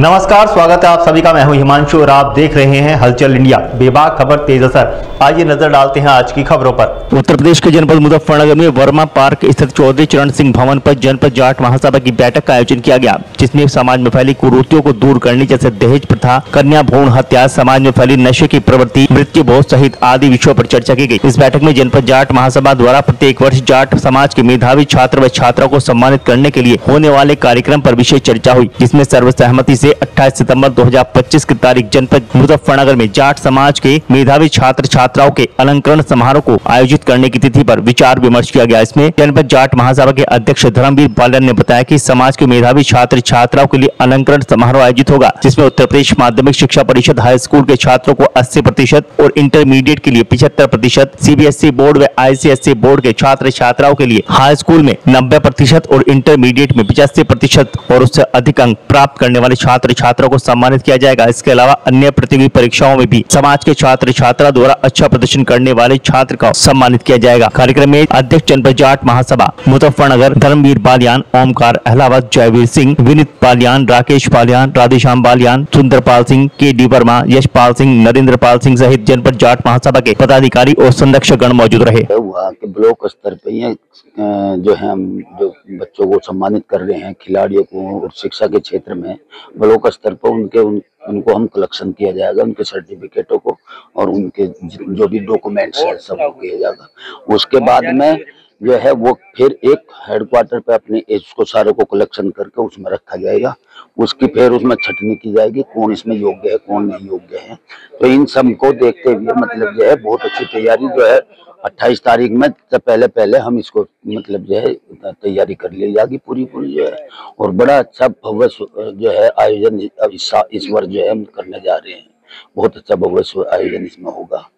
नमस्कार, स्वागत है आप सभी का। मैं हूं हिमांशु और आप देख रहे हैं हलचल इंडिया। बेबाक खबर तेज असर। आइए नजर डालते हैं आज की खबरों पर। उत्तर प्रदेश के जनपद मुजफ्फरनगर में वर्मा पार्क स्थित चौधरी चरण सिंह भवन पर जनपद जाट महासभा की बैठक का आयोजन किया गया, जिसमें समाज में फैली कुरीतियों को दूर करने जैसे दहेज प्रथा, कन्या भ्रूण हत्या, समाज में फैली नशे की प्रवृत्ति, मृत्यु भोज सहित आदि विषयों पर चर्चा की गई। इस बैठक में जनपद जाट महासभा द्वारा प्रत्येक वर्ष जाट समाज के मेधावी छात्र व छात्राओं को सम्मानित करने के लिए होने वाले कार्यक्रम पर विशेष चर्चा हुई, जिसमें सर्वसहमति से 28 सितंबर 2025 की तारीख जनपद मुजफ्फरनगर में जाट समाज के मेधावी छात्र छात्राओं के अलंकरण समारोह को आयोजित करने की तिथि पर विचार विमर्श किया गया। इसमें जनपद जाट महासभा के अध्यक्ष धर्मवीर बालियान ने बताया कि समाज के मेधावी छात्र छात्राओं के लिए अलंकरण समारोह आयोजित होगा, जिसमें उत्तर प्रदेश माध्यमिक शिक्षा परिषद हाई स्कूल के छात्रों को 80% और इंटरमीडिएट के लिए 75%, सीबीएसई बोर्ड व आईसीएसई बोर्ड के छात्र छात्राओं के लिए हाई स्कूल में 90% और इंटरमीडिएट में 85% और उससे अधिक अंक प्राप्त करने वाले छात्र छात्राओं को सम्मानित किया जाएगा। इसके अलावा अन्य प्रतियोगी परीक्षाओं में भी समाज के छात्र छात्रा द्वारा अच्छा प्रदर्शन करने वाले छात्र को सम्मानित किया जाएगा। कार्यक्रम में अध्यक्ष जनपद जाट महासभा मुजफ्फरनगर धर्मवीर बालियान, ओमकार अहलावत, जयवीर सिंह, विनीत बालियान, राकेश बालियान, राधेश्याम बालियान, सुंदरपाल सिंह, के.डी. वर्मा, यशपाल सिंह, नरेंद्र पाल सिंह सहित जनपद जाट महासभा के पदाधिकारी और संरक्षक गण मौजूद रहे। वहाँ के ब्लॉक स्तर पे ये जो है हम जो बच्चों को सम्मानित कर रहे हैं, खिलाड़ियों को, और शिक्षा के क्षेत्र में ब्लॉक स्तर पर उनको हम कलेक्शन किया जाएगा, उनके सर्टिफिकेटों को और उनके जो भी डॉक्यूमेंट्स है सब किया जाएगा। उसके बाद में जो है वो फिर एक हेडक्वार्टर पे अपने इसको सारे को कलेक्शन करके उसमें रखा जाएगा। उसकी फिर उसमें छटनी की जाएगी, कौन इसमें योग्य है कौन नहीं योग्य है। तो इन सब को देखते हुए मतलब जो है बहुत अच्छी तैयारी जो है 28 तारीख में पहले हम इसको मतलब जो है तैयारी कर ली जाएगी पूरी जो है। और बड़ा अच्छा भव्य जो है आयोजन इस वर्ष जो है हम करने जा रहे हैं। बहुत अच्छा भव्य आयोजन इसमें होगा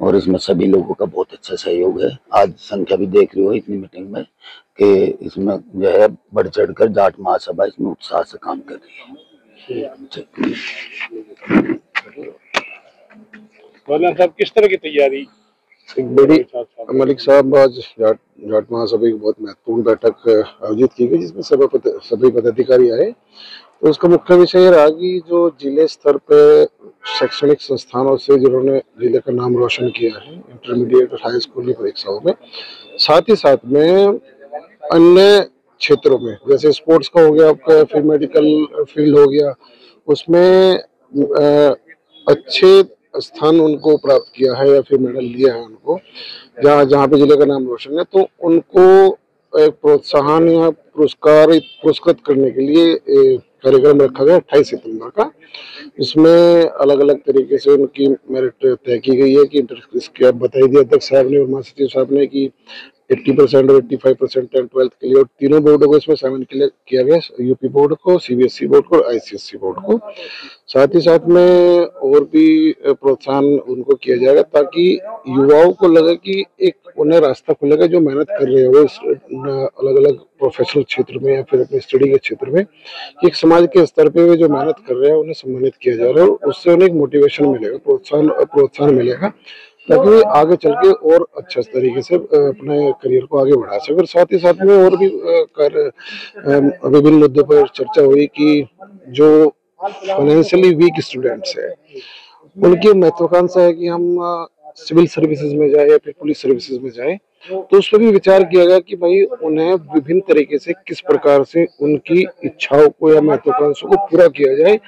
और इसमें सभी लोगों का बहुत अच्छा सहयोग है। आज संख्या भी देख रही हो इतनी मीटिंग में कि इसमें जो है बढ़ चढ़ कर जाट महासभा इसमें उत्साह से काम कर रही है। साहब किस तरह की तैयारी? एक बड़ी मलिक साहब, आज जाट महासभा की बहुत महत्वपूर्ण बैठक आयोजित की गई, जिसमें सभी पदाधिकारी आए। तो उसका मुख्य विषय रहा कि जो जिले स्तर पे शैक्षणिक संस्थानों से जिन्होंने जिले का नाम रोशन किया है इंटरमीडिएट और हाई स्कूल की परीक्षाओं में, साथ ही साथ में अन्य क्षेत्रों में जैसे स्पोर्ट्स का हो गया आपका, फिर मेडिकल फील्ड हो गया, उसमें अच्छे स्थान उनको प्राप्त किया है या फिर मेडल लिया है उनको, जहाँ पे जिले का नाम रोशन है, तो उनको एक प्रोत्साहन या पुरस्कृत करने के लिए कार्यक्रम रखा गया 28 सितंबर का। इसमें अलग अलग तरीके से उनकी मेरिट तय की गई है कि इसकी आप बताई दी अध्यक्ष साहब ने और महासचिव साहब ने कि 80% और 85% 10-12 के लिए, और तीनों बोर्डों को इसमें शामिल किया गया, यूपी बोर्ड को, सीबीएसई बोर्ड को और आईसीएसई बोर्ड को। साथ ही साथ में और भी प्रोत्साहन उनको किया जाएगा ताकि युवाओं को लगे कि एक उन्हें रास्ता खुलेगा, जो मेहनत कर रहे हो अलग अलग प्रोफेशनल क्षेत्र में या फिर अपने स्टडी के क्षेत्र में, एक समाज के स्तर पे वे जो मेहनत कर रहे हैं उन्हें सम्मानित किया जा रहा है और उससे उन्हें एक मोटिवेशन मिलेगा, प्रोत्साहन मिलेगा, ताकि वे आगे चल के और अच्छे तरीके से अपने करियर को आगे बढ़ा सके। और साथ ही साथ में और भी विभिन्न मुद्दों पर चर्चा हुई कि जो फाइनेंशियली वीक स्टूडेंट्स है उनकी महत्वाकांक्षा है कि हम सिविल सर्विसेज में जाए या फिर पुलिस सर्विसेज में जाए, तो उस पर भी विचार किया गया कि भाई उन्हें विभिन्न तरीके से किस प्रकार से उनकी इच्छाओं को या महत्वाकांक्षों को पूरा किया जाए,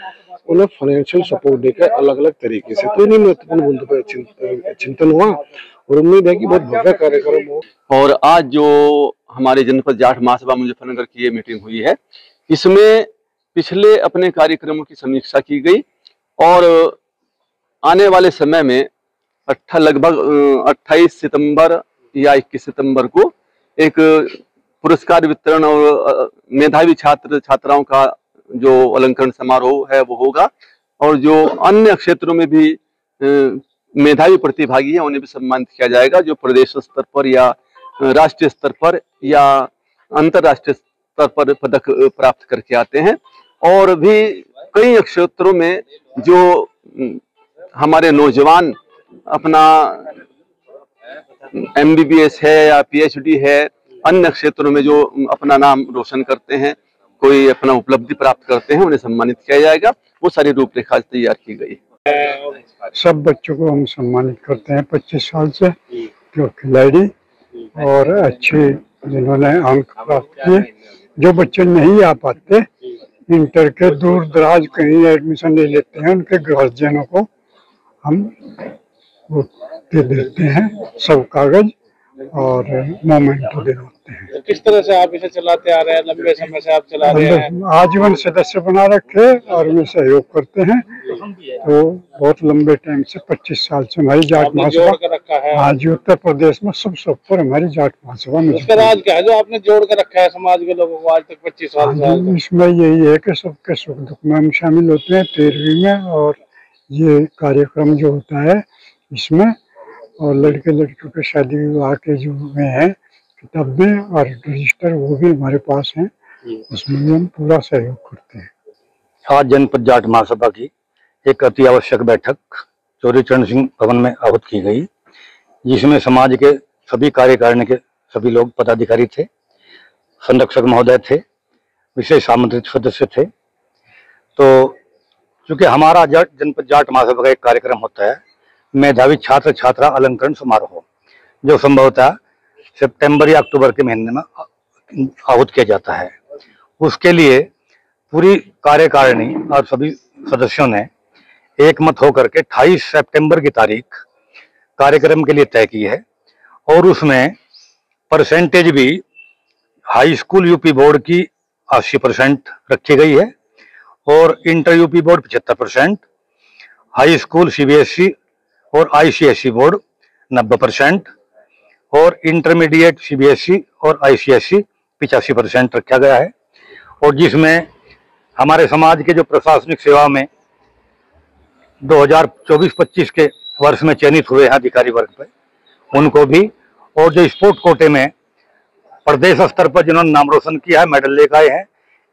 उन्हें फाइनेंशियल सपोर्ट देकर अलग अलग तरीके से। तो इन्हीं महत्वपूर्ण मुद्दों पर चिंतन हुआ और उम्मीद है कि बहुत भव्य कार्यक्रम हो। और आज जो हमारे जनपद जाट महासभा मुजफ्फरनगर की ये मीटिंग हुई है, इसमें पिछले अपने कार्यक्रमों की समीक्षा की गई और आने वाले समय में लगभग 28 सितंबर या 21 सितंबर को एक पुरस्कार वितरण और मेधावी छात्र छात्राओं का जो अलंकरण समारोह है वो होगा, और जो अन्य क्षेत्रों में भी मेधावी प्रतिभागी हैं उन्हें भी सम्मानित किया जाएगा, जो प्रदेश स्तर पर या राष्ट्रीय स्तर पर या अंतर्राष्ट्रीय स्तर पर पदक प्राप्त करके आते हैं। और भी कई क्षेत्रों में जो हमारे नौजवान अपना MBBS है या PhD है, अन्य क्षेत्रों में जो अपना नाम रोशन करते हैं, कोई अपना उपलब्धि प्राप्त करते हैं उन्हें सम्मानित किया जाएगा। वो सारी रूपरेखा तैयार की गई। सब बच्चों को हम सम्मानित करते हैं 25 साल से, जो खिलाड़ी और अच्छे जिन्होंने अंक प्राप्त किए। जो बच्चे नहीं आ पाते, इंटर के दूर दराज कहीं एडमिशन ले लेते हैं, उनके गार्जियनों को हम वो दे देते हैं सब कागज और मोमेंटो दे देते हैं। तो किस तरह से आप इसे चलाते आ रहे हैं? लंबे समय से आप चला रहे हैं? आजीवन सदस्य बना रखे और में सहयोग करते हैं। तो बहुत लंबे टाइम से 25 साल से हमारी जाट महासभा रखा है। आज उत्तर प्रदेश में सबसे ऊपर हमारी जाट महासभा में। उसका राज क्या है जो आपने जोड़ कर रखा है समाज के लोगों को आज तक 25 साल से? इसमें यही है कि सबके सुख दुख में हम शामिल होते हैं 13वीं में, और ये कार्यक्रम जो होता है इसमें, और लड़के लड़कियों के शादी विवाह के जो में है किताबें और रजिस्टर वो भी हमारे पास हैं, उसमें भी हम पूरा सहयोग करते हैं। आज जनपद जाट महासभा की एक अति आवश्यक बैठक चौधरी चरण सिंह भवन में आहूत की गई, जिसमें समाज के सभी कार्यकारिणी के सभी लोग पदाधिकारी थे, संरक्षक महोदय थे, विशेष आमंत्रित सदस्य थे। तो चूंकि हमारा जनपद जाट महासभा का एक कार्यक्रम होता है मेधावी छात्र छात्रा अलंकरण समारोह, जो संभवतः सितंबर या अक्टूबर के महीने में आहूत किया जाता है। उसके लिए पूरी कार्यकारिणी और सभी सदस्यों ने एक मत होकर के 28 सितंबर की तारीख कार्यक्रम के लिए तय की है, और उसमें परसेंटेज भी हाई स्कूल यूपी बोर्ड की 80% रखी गई है, और inter UP board 75%, high school CBSE और आईसीएसई बोर्ड 90%, और इंटरमीडिएट सीबीएसई और आईसीएसई 85% रखा गया है। और जिसमें हमारे समाज के जो प्रशासनिक सेवा में 2024-25 के वर्ष में चयनित हुए हैं अधिकारी वर्ग पे, उनको भी, और जो स्पोर्ट कोटे में प्रदेश स्तर पर जिन्होंने नाम रोशन किया है, मेडल लेकर आए हैं,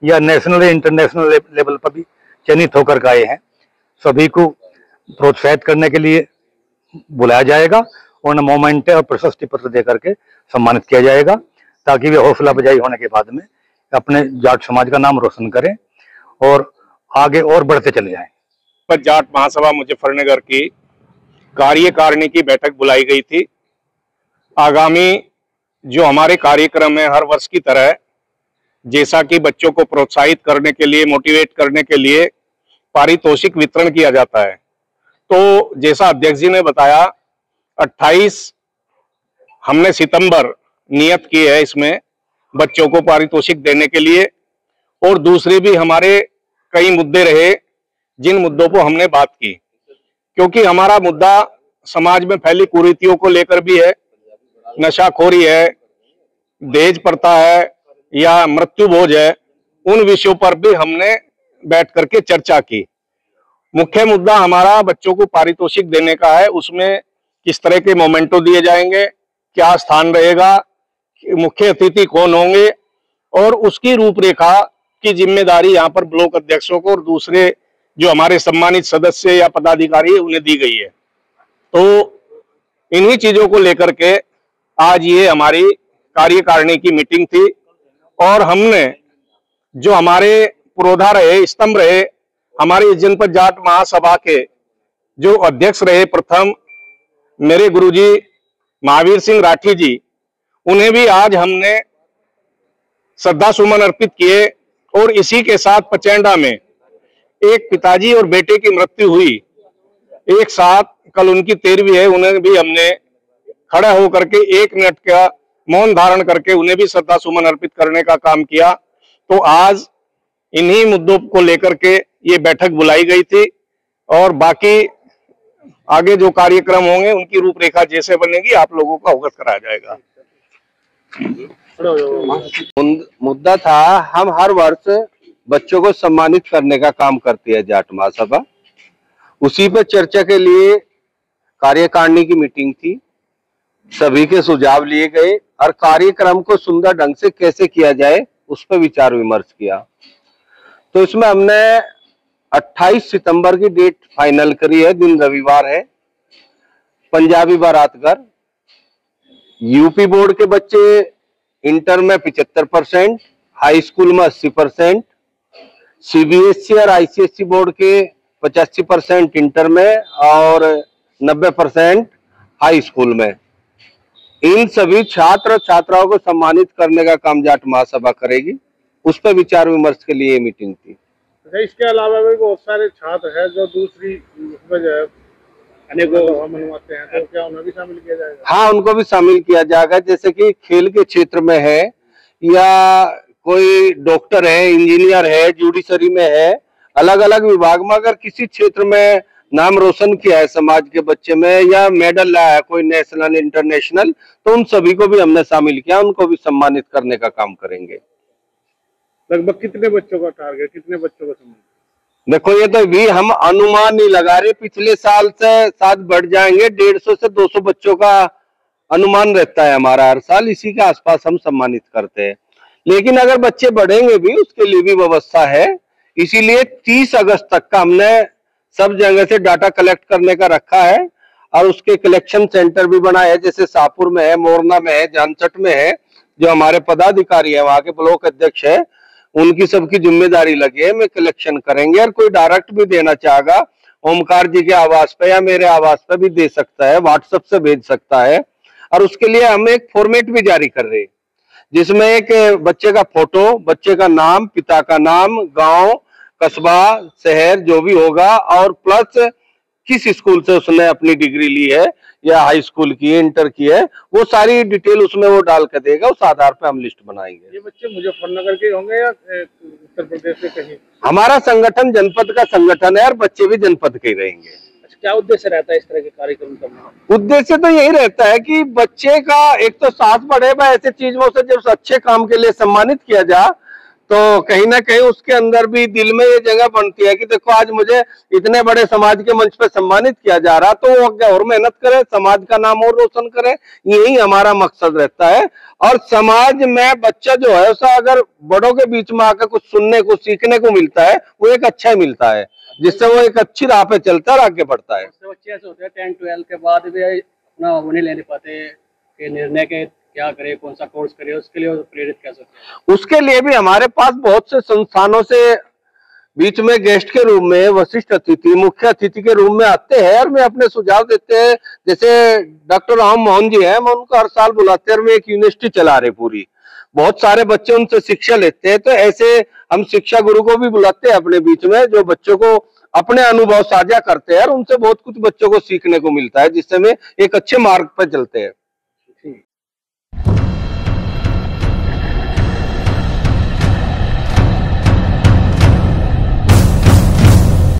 या नेशनल इंटरनेशनल लेवल पर भी चयनित होकर आए हैं, सभी को प्रोत्साहित करने के लिए बुलाया जाएगा और उन्हें मोमेंटे और प्रशस्ति पत्र देकर के सम्मानित किया जाएगा, ताकि वे हौसला अफजाई होने के बाद में अपने जाट समाज का नाम रोशन करें और आगे और बढ़ते चले जाएं। पर जाट महासभा मुजफ्फरनगर की कार्यकारिणी की बैठक बुलाई गई थी। आगामी जो हमारे कार्यक्रम है हर वर्ष की तरह, जैसा कि बच्चों को प्रोत्साहित करने के लिए, मोटिवेट करने के लिए पारितोषिक वितरण किया जाता है। तो जैसा अध्यक्ष जी ने बताया, 28 हमने सितंबर नियत की है इसमें बच्चों को पारितोषिक देने के लिए, और दूसरे भी हमारे कई मुद्दे रहे जिन मुद्दों को हमने बात की, क्योंकि हमारा मुद्दा समाज में फैली कुरीतियों को लेकर भी है। नशाखोरी है, दहेज प्रथा है या मृत्यु भोज है, उन विषयों पर भी हमने बैठ करके चर्चा की। मुख्य मुद्दा हमारा बच्चों को पारितोषिक देने का है। उसमें किस तरह के मोमेंटो दिए जाएंगे, क्या स्थान रहेगा, मुख्य अतिथि कौन होंगे, और उसकी रूपरेखा की जिम्मेदारी यहाँ पर ब्लॉक अध्यक्षों को और दूसरे जो हमारे सम्मानित सदस्य या पदाधिकारी उन्हें दी गई है। तो इन्हीं चीजों को लेकर के आज ये हमारी कार्यकारिणी की मीटिंग थी, और हमने जो हमारे पुरोधा रहे, स्तंभ रहे, हमारी जनपद जाट महासभा के जो अध्यक्ष रहे प्रथम, मेरे गुरुजी महावीर सिंह राठी जी, उन्हें भी आज हमने श्रद्धा सुमन अर्पित किए। और इसी के साथ पचैंडा में एक पिताजी और बेटे की मृत्यु हुई एक साथ, कल उनकी 13वीं है, उन्हें भी हमने खड़ा होकर के 1 मिनट का मौन धारण करके उन्हें भी श्रद्धा सुमन अर्पित करने का काम किया। तो आज इन्हीं मुद्दों को लेकर के ये बैठक बुलाई गई थी, और बाकी आगे जो कार्यक्रम होंगे उनकी रूपरेखा जैसे बनेगी आप लोगों को अवगत कराया जाएगा। मुद्दा था, हम हर वर्ष बच्चों को सम्मानित करने का काम करती है जाट महासभा। उसी पर चर्चा के लिए कार्यकारिणी की मीटिंग थी, सभी के सुझाव लिए गए और कार्यक्रम को सुंदर ढंग से कैसे किया जाए उस पर विचार विमर्श किया। तो इसमें हमने 28 सितंबर की डेट फाइनल करी है, दिन रविवार है। पंजाबी बारातगर, यूपी बोर्ड के बच्चे इंटर में 75%, हाई स्कूल में 80%, सीबीएसई और आईसीएसई बोर्ड के 85% इंटर में और 90% हाई स्कूल में। इन सभी छात्र छात्राओं को सम्मानित करने का काम जाट महासभा करेगी। उस पर विचार विमर्श के लिए ये मीटिंग थी। इसके अलावा भी बहुत सारे छात्र हैं जो दूसरी अनेकों मनवाते हैं, तो क्या उन्हें भी शामिल किया जाएगा? हाँ, उनको भी शामिल किया जाएगा। जैसे कि खेल के क्षेत्र में है या कोई डॉक्टर है, इंजीनियर है, जुडिशरी में है, अलग अलग विभाग में अगर किसी क्षेत्र में नाम रोशन किया है समाज के बच्चे में या मेडल लाया है कोई नेशनल इंटरनेशनल, तो उन सभी को भी हमने शामिल किया, उनको भी सम्मानित करने का काम करेंगे। लगभग कितने बच्चों का टारगेट, कितने बच्चों का सम्मानित? देखो, ये तो भी हम अनुमान नहीं लगा रहे। पिछले साल से साथ बढ़ जाएंगे, 150 से 200 बच्चों का अनुमान रहता है हमारा हर साल। इसी के आसपास हम सम्मानित करते हैं। लेकिन अगर बच्चे बढ़ेंगे भी, उसके लिए भी व्यवस्था है। इसीलिए 30 अगस्त तक का हमने सब जगह से डाटा कलेक्ट करने का रखा है और उसके कलेक्शन सेंटर भी बनाए हैं। जैसे शाहपुर में है, मोरना में है, जानचट में है। जो हमारे पदाधिकारी है, वहां के ब्लॉक अध्यक्ष है, उनकी सबकी जिम्मेदारी लगी है। में कलेक्शन करेंगे और कोई डायरेक्ट भी देना चाहेगा ओमकार जी के आवास पे या मेरे आवास पे भी दे सकता है, व्हाट्सएप से भेज सकता है। और उसके लिए हम एक फॉर्मेट भी जारी कर रहे हैं जिसमें एक बच्चे का फोटो, बच्चे का नाम, पिता का नाम, गांव, कस्बा, शहर जो भी होगा और प्लस किस स्कूल से उसने अपनी डिग्री ली है या हाई स्कूल की है, इंटर की है, वो सारी डिटेल उसमें वो डाल कर देगा। उस आधार पे हम लिस्ट बनाएंगे। ये बच्चे मुजफ्फरनगर के होंगे या उत्तर प्रदेश के कहीं? हमारा संगठन जनपद का संगठन है और बच्चे भी जनपद के ही रहेंगे। अच्छा, क्या उद्देश्य रहता है इस तरह के कार्यक्रम करने? उद्देश्य तो यही रहता है कि बच्चे का एक तो साथ बढ़ेगा। ऐसे चीजों से जब अच्छे काम के लिए सम्मानित किया जा तो कहीं ना कहीं उसके अंदर भी दिल में ये जगह बनती है कि देखो आज मुझे इतने बड़े समाज के मंच पे सम्मानित किया जा रहा, तो वो आगे और मेहनत करे, समाज का नाम और रोशन करे। यही हमारा मकसद रहता है। और समाज में बच्चा जो है उसका अगर बड़ों के बीच में आकर कुछ सुनने को, सीखने को मिलता है, वो एक अच्छा ही मिलता है, जिससे वो एक अच्छी राह पे चलता है और आगे बढ़ता है। बच्चे ऐसे होते हैं 10-12 के बाद भी अपना वो नहीं लेने पाते कि निर्णय के क्या करे, कौन सा कोर्स करे, उसके लिए प्रेरित कैसे करें? उसके लिए भी हमारे पास बहुत से संस्थानों से बीच में गेस्ट के रूप में वरिष्ठ अतिथि, मुख्य अतिथि के रूप में आते हैं और मैं अपने सुझाव देते हैं। जैसे डॉक्टर राम मोहन जी हैं, मैं उनको हर साल बुलाते हैं और मैं एक यूनिवर्सिटी चला रहे पूरी, बहुत सारे बच्चे उनसे शिक्षा लेते हैं। तो ऐसे हम शिक्षा गुरु को भी बुलाते हैं अपने बीच में, जो बच्चों को अपने अनुभव साझा करते हैं और उनसे बहुत कुछ बच्चों को सीखने को मिलता है, जिससे में एक अच्छे मार्ग पर चलते हैं।